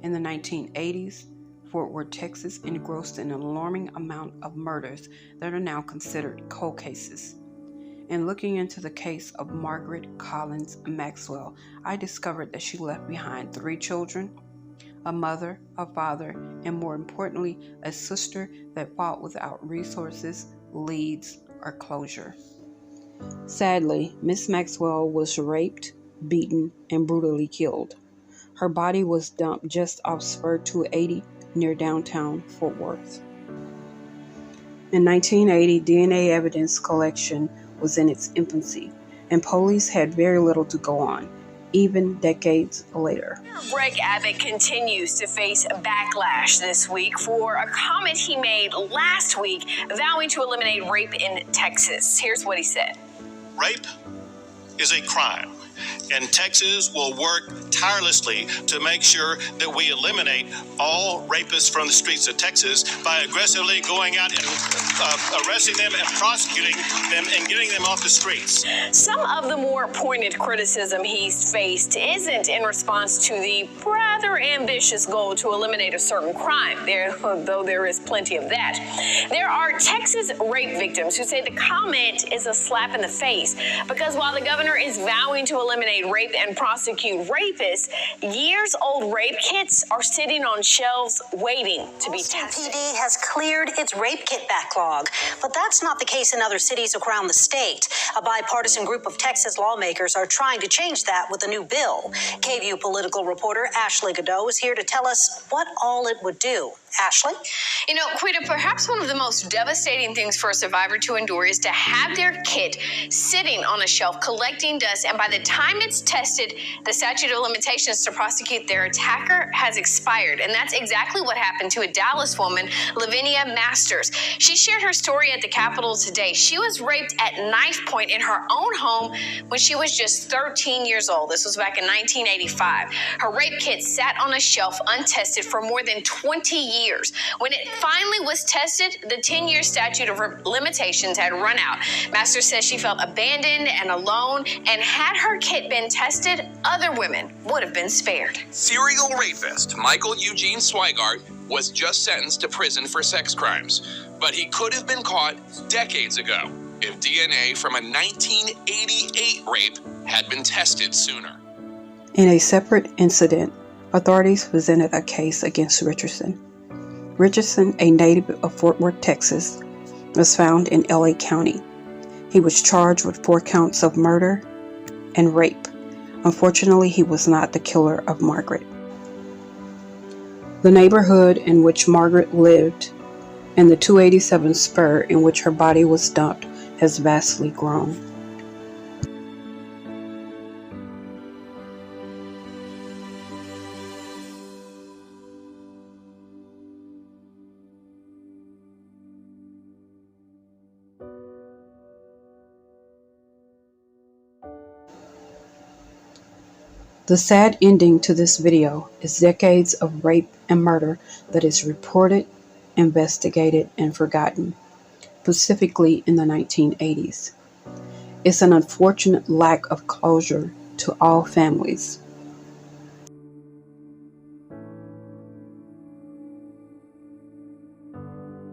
In the 1980s, Fort Worth, Texas engrossed an alarming amount of murders that are now considered cold cases. In looking into the case of Margaret Collins Maxwell, I discovered that she left behind 3 children, a mother, a father, and more importantly, a sister that fought without resources, leads, or closure. Sadly, Miss Maxwell was raped, beaten, and brutally killed. Her body was dumped just off Spur 280 near downtown Fort Worth. In 1980, DNA evidence collection was in its infancy, and police had very little to go on, even decades later. Greg Abbott continues to face a backlash this week for a comment he made last week vowing to eliminate rape in Texas. Here's what he said. Rape is a crime, and Texas will work tirelessly to make sure that we eliminate all rapists from the streets of Texas by aggressively going out and arresting them and prosecuting them and getting them off the streets. Some of the more pointed criticism he's faced isn't in response to the rather ambitious goal to eliminate a certain crime, though there is plenty of that. There are Texas rape victims who say the comment is a slap in the face because while the governor is vowing to eliminate rape and prosecute rapists, years-old rape kits are sitting on shelves waiting to be tested. PD has cleared its rape kit backlog, but that's not the case in other cities around the state. A bipartisan group of Texas lawmakers are trying to change that with a new bill. KVUE political reporter Ashley Godot is here to tell us what all it would do. Ashley? You know, Quita, perhaps one of the most devastating things for a survivor to endure is to have their kit sitting on a shelf collecting dust, and by the time it's tested, the statute of limitations to prosecute their attacker has expired. And that's exactly what happened to a Dallas woman, Lavinia Masters. She shared her story at the Capitol today. She was raped at knife point in her own home when she was just 13 years old. This was back in 1985. Her rape kit sat on a shelf untested for more than 20 years. When it finally was tested, the 10-year statute of limitations had run out. Masters says she felt abandoned and alone, and had her kit been tested, other women would have been spared. Serial rapist Michael Eugene Swigart was just sentenced to prison for sex crimes, but he could have been caught decades ago if DNA from a 1988 rape had been tested sooner. In a separate incident, authorities presented a case against Richardson. Richardson, a native of Fort Worth, Texas, was found in LA County. He was charged with 4 counts of murder and rape. Unfortunately, he was not the killer of Margaret. The neighborhood in which Margaret lived and the 287 spur in which her body was dumped has vastly grown. The sad ending to this video is decades of rape and murder that is reported, investigated, and forgotten, specifically in the 1980s. It's an unfortunate lack of closure to all families.